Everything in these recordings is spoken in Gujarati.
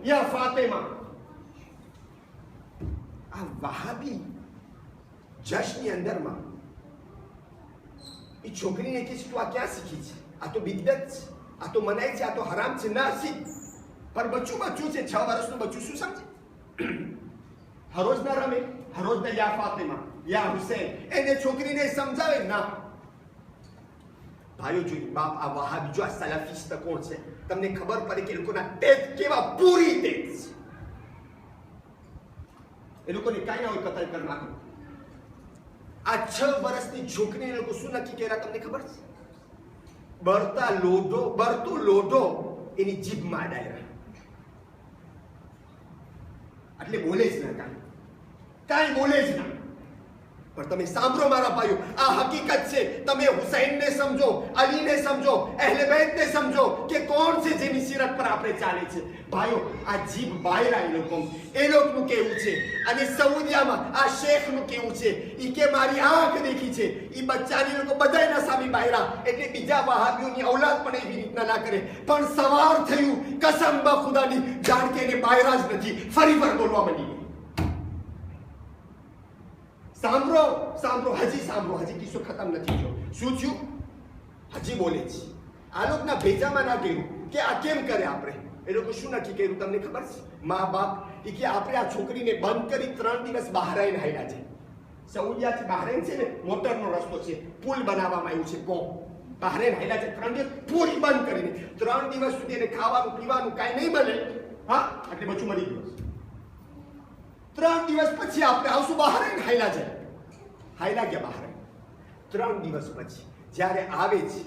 યા ફાતિમા. આ વહાબી જશની અંદરમાં એ છોકરીને કે તું આ ક્યાં શીખી છે? આ તો બિદત છે, આ તો મનાઈ છે, આ તો હરામ છે, ના શીખ. પણ બચ્ચું છે, 6 વર્ષનું બચ્ચું શું સમજે? હરોજ ના રમે, હરોજ ના યા ફાતિમા યા હુસૈન એને છોકરીને સમજાવે ના. ભાઈઓ જોઈ બાપ આ વહાબી જો આ સલાફિસ્ટ કોણ છે તમને ખબર પડે કે એ લોકોના તેજ કેવા પૂરી તેજ છે. એ લોકોને કાંઈ ના હોય કતલ કરી નાખો. આ 6 વર્ષની છોકરીને લોકો શું નક્કી કર્યા તમને ખબર છે? બરતો લોઢો એની જીભમાં ડાયરા. એટલે બોલે જ ના, કાંઈ બોલે જ ના. પણ તમે સાંભળો મારા ભાઈઓ, આ હકીકત છે. તમે હુસૈનને સમજો, અલીને સમજો, અહેલે બેતને સમજો કે કોણ છે જેની સિરત પર આપણે ચાલે છે. ભાઈઓ આ જીભ બાયરા એ લોકોનું કેવું છે. અને સઉદીયામાં આ શેખનું કેવું છે ઈ કે મારી આંખ દેખી છે. ઈ બચ્ચાની લોકો બધાયના સામે બાયરા. એટલે બીજા વહાબીઓની ઔલાદ પણ એવી રીતના ના કરે. પણ સવાર થયું કસમ બા ખુદાની જાણ કે એને બાયરા જ નથી, ફરી બોલવા માંડી. સાંભળો, હજી કિસ્સો ખતમ નથી થયો. શું થયું? હજી બોલે છે. આ લોકોના ભેજામાં ના કહ્યું કે આ કેમ કરે આપણે. એ લોકો શું નક્કી કર્યું તમને ખબર છે? મા બાપ એ કે આપણે આ છોકરીને બંધ કરી 3 દિવસ બહારાઈન હાલ્યા છે. સઉદીયાથી બહારાઈન છે ને મોટરનો રસ્તો છે, પુલ બનાવવામાં આવ્યું છે. બહારાઈન હાલ્યા છે 3 દિવસ પૂરી બંધ કરીને. 3 દિવસ સુધી એને ખાવાનું પીવાનું કાંઈ નહીં મળે. હા, એટલે બચ્ચું મરી ગયું. 3 દિવસ પછી આપણે આવશું બહારાઈન હાલ્યા ગયા બહાર. 3 દિવસ પછી જ્યારે આવે છે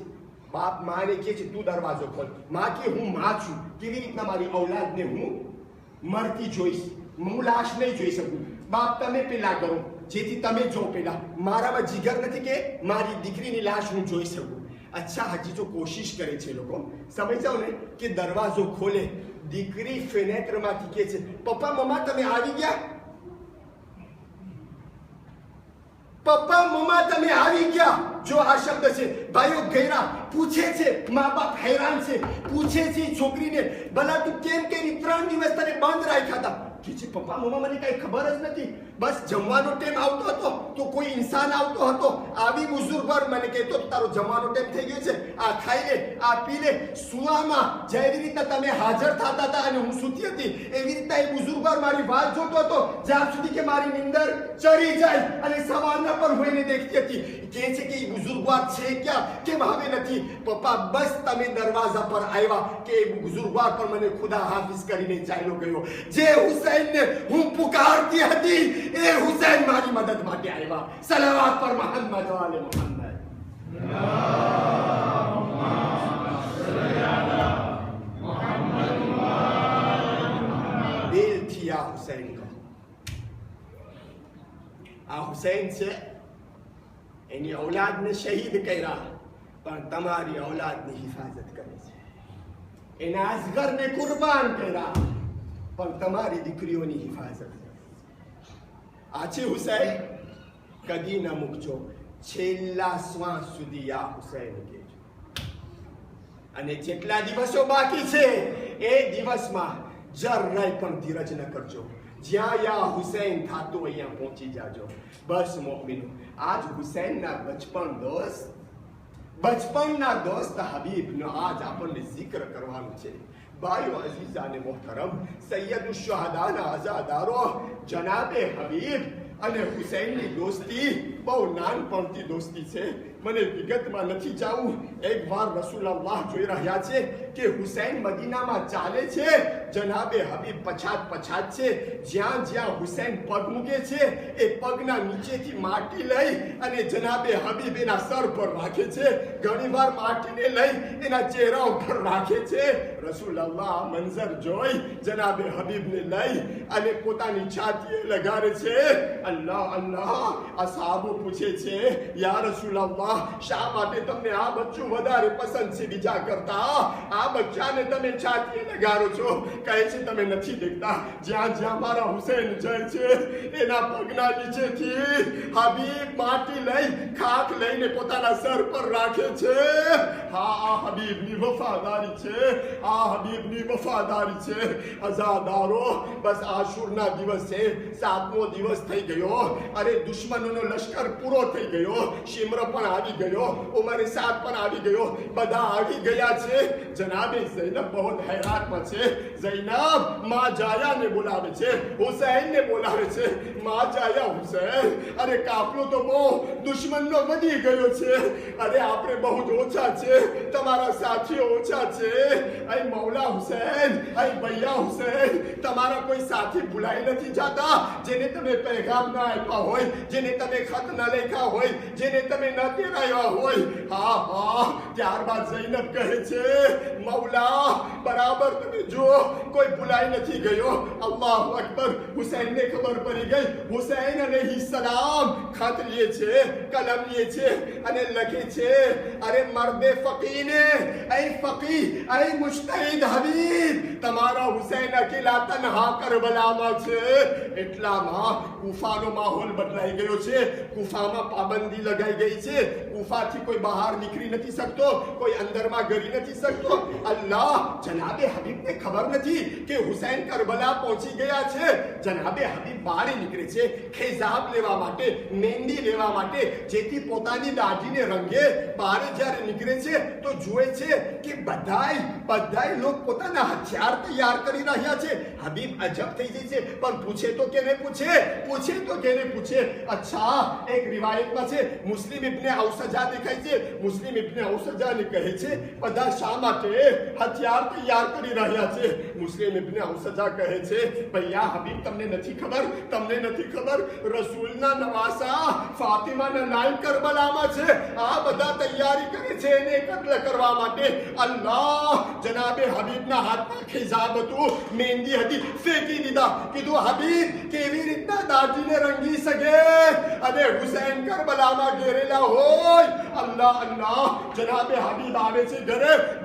બાપ માને કહે છે તું દરવાજો ખોલ. માં કે હું માં છું, કેવી રીતના મારી ઔલાદને હું મરતી જોઈશ? હું લાશ નહીં જોઈ શકું. બાપ તમે પેલા કરો જેથી તમે જો પેલા. મારામાં જીગર નથી કે મારી દીકરીની લાશ હું જોઈ શકું. અચ્છા, હજી જો કોશિશ કરે છે લોકો, સમજ જાઓ ને કે દરવાજો ખોલે. દીકરી ફેનેત્રમાંથી કહે છે પપ્પા મમ્મા તમે આવી ગયા? પપ્પા મમ્મા તમે આવી ગયા. જો આ શબ્દ છે ભાઈઓ ગયરા. પૂછે છે, મા બાપ હેરાન છે, પૂછે છે છોકરીને ભલા તું કેમ કરી 3 દિવસ તને બંધ રાખ્યા હતા? કે છે પપ્પા મમ્મા મને કઈ ખબર જ નથી. બસ જમવાનો ટાઈમ આવતો હતો તો કોઈ ઇન્સાન આવતો હતો, આવી બુઝુર્ગવાર મને કહેતો તારો જમવાનો ટાઈમ થઈ ગયો છે, આ ખાઈ લે, આ પી લે. સુવામાં જેવી રીતના તમે હાજર થતા હતા અને હું સૂતી હતી એવી રીતના એ બુઝુર્ગવાર મારી વાત જોતો હતો જ્યાં સુધી કે મારી નીંદર ચડી જાય અને સવારના પર હોઈને દેખતી હતી. કહે છે કે એ બુઝુર્ગવાર છે ક્યાં? કેમ હવે નથી? પપ્પા બસ તમે દરવાજા પર આવ્યા કે એ બુઝુર્ગવાર પર મને ખુદા હાફિઝ કરીને ચાલ્યો ગયો. જે હુસૈનને હું પુકારતી હતી એ હુસૈન મારી મદદ માટે આવ્યા. સલાવત પર મોહમ્મદ વાલે મોહમ્મદ. દિલથી આ હુસૈન કહો. આ હુસૈન છે એની ઔલાદને શહીદ કર્યા પણ તમારી ઔલાદની હિફાજત કરે છે. એના અસગરને કુરબાન કર્યા પણ તમારી દીકરીઓની હિફાજત કરે. આ છે હુસૈન. કદી ન મૂકજો, છેલ્લા શ્વાસ સુધી આ હુસૈન કહેજો. અને જેટલા દિવસો બાકી છે એ દિવસમાં જરાય પણ ધીરજ ન કરજો. જ્યાં યા હુસૈન થાતો અહીંયા પહોંચી જાજો. બસ મોમિનો, આજ હુસૈનના બચપનના દોસ્ત હબીબનો આજ આપણને જિક્ર કરવાનું છે. ભાઈઓ અઝીઝાને મોહતરમ, સૈયદુ શુહદાના અઝાદારો જનાબે હબીબ અને હુસૈનની દોસ્તી બહુ નાનપણથી દોસ્તી છે. મને વિગતમાં નથી જાવું. એક વાર રસૂલુલ્લાહ જોઈ રહ્યા છે કે હુસૈન મદીનામાં ચાલે છે, જનાબે હબીબ પછાત છે. જ્યાં હુસૈન પગ મૂકે છે એ પગના નીચેથી માટી લઈ અને જનાબે હબીબ એના સર પર રાખે છે. ઘણીવાર માટીને લઈ એના ચહેરા ઉપર રાખે છે. રસૂલુલ્લાહ મંઝર જોઈ જનાબે હબીબને લઈ અને પોતાની છાતીએ લગાડે છે. અલ્લાહ અલ્લાહ. અસહાબો પૂછે છે, યા રસૂલલ્લાહ, શા માટે તમને આ બચ્ચું વધારે પસંદ છે બીજા કરતા? આ બચ્ચાને તમે છાતીએ લગાડો છો. કહે છે, તમે નથી દેખતા જ્યાં જ્યાં મારા હુસૈન જાય છે એના પગના નીચેથી હબીબ માટી લઈ ખાખ લઈને પોતાના સર પર રાખે છે. હા, આ હબીબની વફાદારી છે, આ હબીબની વફાદારી છે. અઝાદારો, બસ આશુરના દિવસે 7મો દિવસ થઈ ગયો. અરે દુશ્મનોનો લશ્કર પૂરો થઈ ગયો. શિમ્ર પણ આવી ગયો, ઉમર સાદ પણ આવી ગયો, બધા આવી ગયા છે. જનાબે ઝૈનબ બહુ હૈરાતમાં છે. ઝૈનબ માં જાયાને બોલાવે છે, હુસૈનને બોલાવે છે. માં જાયા, હુસૈન, અરે કાફલો તો બહુ દુશ્મનનો વધી ગયો છે. અરે આપણે બહુ જ ઓછા છે, તમારા સાથીઓ ઓછા છે. અય મૌલા હુસૈન, અય ભૈયા હુસૈન, તમારા કોઈ સાથી ભૂલાઈ નથી જાતા જેને તમે પેગામ ના આપ્યા હોય, જેને તમે ખત ન લખ્યા હોય, જેને તમે ન તેડાવ્યા હોય? હા હા. ત્યારબાદ ઝૈનબ કહે છે, મૌલા, બરાબર તમે જો કોઈ ભૂલાઈ નથી ગયો. અલ્લાહુ અકબર. હુસૈનને ખબર પડી ગઈ. હુસૈન અલૈહિસ્સલામ ખત લે છે, કલમ લે છે અને લખે છે, અરે મર્દે ફકીને, અય ફકી, અય મુજતહિદ હબીબ, તમારા હુસૈન અકેલા તન્હા કરબલામાં છે. એટલામાં કુફાનો માહોલ બદલાઈ ગયો છે. કુફામાં પાબંદી લગાઈ ગઈ છે. કુફાથી કોઈ બહાર નીકળી નથી શકતો, કોઈ અંદરમાં ગરી નથી શકતો. અલ્લાહ, જનાબે હબીબને ખબર નથી કે હુસૈન કરબલા પહોંચી ગયા છે. જનાબે હબીબ બહાર નીકળે છે ખેઝાબ લેવા માટે, મહેંદી લેવા માટે, જેથી પોતાની દાઢીને રંગે. બહાર જ્યારે નીકળે છે તો જુએ છે કે બધાય લોકો પોતાના હથિયાર તૈયાર કરી રહ્યા છે. હબીબ અજબ થઈ જાય છે, પણ પૂછે તો કેને પૂછે? અચ્છા, એક રિવાયતમાં છે, મુસ્લિમ ઇબ્ને ઔસજા દેખાય છે. મુસ્લિમ ઇબ્ને ઔસજાને કહે છે, બધા શા માટે હથિયાર તૈયાર કરી રહ્યા છે? મુસ્લિમ ઇબ્ને ઔસજા કહે છે, ભૈયા હબીબ, તમને નથી ખબર, રસૂલના નવાસા ફાતિમાના નામ કરબલામાં છે. આ બધા તૈયારી કરે છે એને કત્લ કરવા માટે. અલ્લાહ, જનાબે હબીબના હાથમાં ખિજાબ હતું, મહેંદી હતી, ફેંકી દીધા. કીધું, હબીબ કેવી રીતના દાઢીને રંગી શકે અને હુસૈન કરબલામાં ઘેરેલા હોય? અલ્લાહ. જનાબે હબીબ આવે છે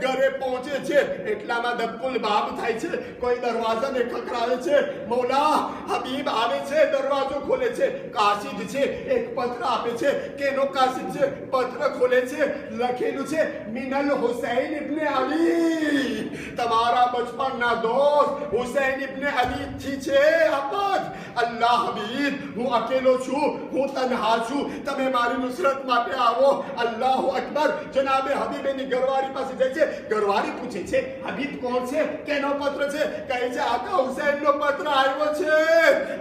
ઘરે પહોંચે છે. એટલામાં દક્કુલ બાબ થાય છે, કોઈ દરવાજાને ખખડાવે છે. મૌલા, હબીબ આવે છે, દરવાજો ખોલે છે. કાસિદ છે, એક પત્ર આપે છે. કેનો કાસિદ છે? પત્ર ખોલે છે, લખેલું છે, મિનલ હુસૈન ઇબ્ને અલી, તમારા બચપનના દોસ્ત હુસૈન ઇબ્ને અલી થી છે આપત. અલ્લાહ હબીબ, હું અકેલો છું, હું તન્હા છું, તમે મારી નુસરત માટે આવો. અલ્લાહુ અકબર. જનાબે હબીબ એની ઘરવાળી પાસે જાય છે. ઘરવાળી પૂછે છે, હબીબ કોણ છે? કેનો પત્ર છે? કહે છે, આકા હુસૈનનો પત્ર આવ્યો છે.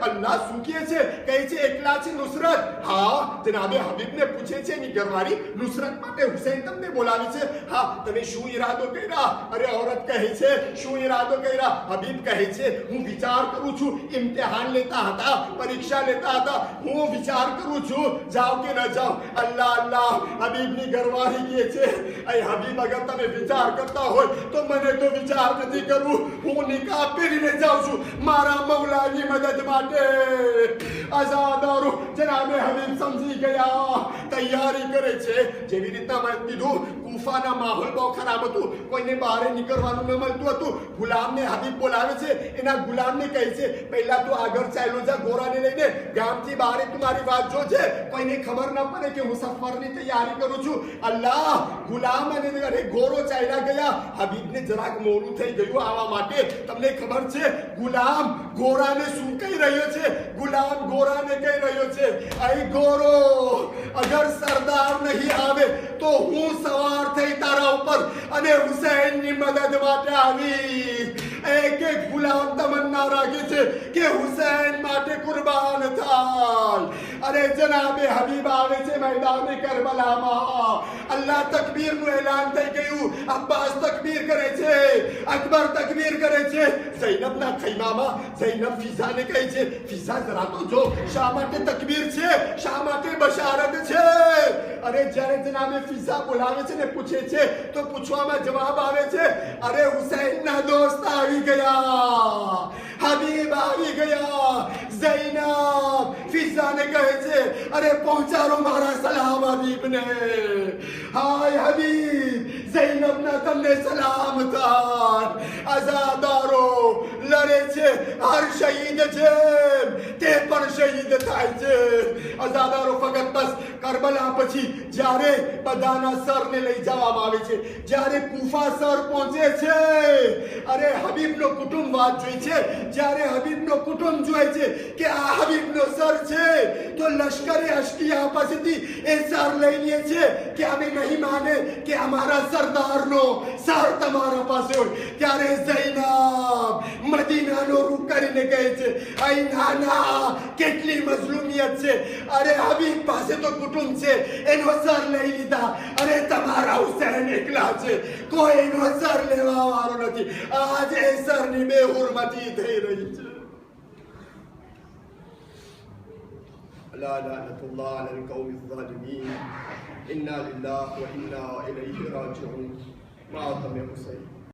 અલ્લાહ, શું કહે છે? કહે છે, એકલા છે નુસરત. હા, જનાબે હબીબને પૂછે છે એની ઘરવાળી, નુસરત માટે હુસૈન તમને બોલાવે છે? હા, તમે શું ઈરાદો કર્યા? અરે औरत કહે છે, શું ઈરાદો કર્યા? હબીબ કહે છે, હું વિચાર કરું છું, ઇમ્તિહાન લેતા હતા, પરીક્ષા લેતા હતા, હું વિચાર કરું છું જાવ કે ન જાવ. અલ્લાહ. હબીબની ઘરવાળી કહે છે, અય હબીબ, અગર તમે વિચાર કરતા હોય તો મને તો વિચાર નથી કરવું. હું નિકાહ પહેરીને જાઉં છું મારા મૌલાની મદદ માટે. આઝાદારો, જનાબે હબીબ સમજી ગયા, તૈયારી કરે છે. જેવી રીતના મેં કીધું, કુફાના માહોલ બહુ ખરાબ હતું, કોઈને બહાર નીકળવાનું ન મળતું હતું. ગુલામને હબીબ બોલાવે છે, એના ગુલામને કહે છે, પહેલા તું આગળ ચાલ્યો જા ઘોડાને લઈને, ગામથી બહાર તમારી વાત જોજે, કોઈને ખબર ન પડે કે હું સફરની તૈયારી કરું છું. અલ્લાહ, ગુલામ અને ઘોડો ચાલ્યા ગયા. હબીબને જરાક મોડું થઈ ગયું આવવા માટે. તમને ખબર છે ગુલામ ઘોડાને શું કહી રહ્યો છે? ગુલામ ઘોડાને કહી રહ્યો છે, અય ઘોડો, અગર સરદાર નહીં આવે તો હું સવાર થઈ તારા ઉપર અને હુસૈનની મદદ માટે આવી. એક ગુલામ તમન્ના રાખે છે કે હુસૈન માટે કુરબાન થાય. અરે જનાબે હબીબ આવે છે મેદાને કરબલામાં. અલ્લાહ તકબીરનું એલાન થઈ ગયું. અબ્બાસ તકબીર કરે છે, અકબર તકબીર કરે છે. ઝૈનબના ખૈમામાં ઝૈનબ ફિઝાને કહે છે, ફિઝા જરા તો જો, શા માટે તકબીર છે, શા માટે બશારત છે? અરે જ્યારે જનાબે ફિઝા બોલાવે છે ને પૂછે છે તો પૂછવામાં જવાબ આવે છે, અરે હુસૈનના દોસ્ત આવી ગયા, હબીબ આવી ગયા. ઝૈનબ ફિઝાને કહે છે, अरे पहुंचारो मारा सलाम हबीब ने हाय हबीब ज़ैनब ना तमने सलाम थान आजादारो लड़े छे हर शहीद छे ते पर शहीद थाय छे आजादारो फकत बस करबला પછી જ્યારે બધાના સરને લઈ જવામાં આવે છે જ્યારે કુફા સર પહોંચે છે અરે હબીબનો કુટુંબ વાત જોઈ છે જ્યારે હબીબનો કુટુંબ જોઈ છે કે આ હબીબનો સર છે તો લશ્કરે અશ્કિયા પાસેથી એ સર લઈ લે છે કે અમે નહીં માને કે અમારા સરદારનો સર તમારા પાસે હોય ત્યારે ઝૈનબ મદીનાનો રૂખ કરીને કહે છે આઈ નાના કેટલી મઝલુમિયત છે અરે હબીબ પાસે તો કુટુંબ છે એનો સર લઈ લીધા અરે તમારા હુસૈન એકલા છે કોઈ એનો સર લેવા વાળો નથી આજે એ સરની બેહુરમતી થઈ રહી છે لا لعنة الله على القوم الظالمين إنا لله وإنا إليه راجعون ما أعظم يا حسين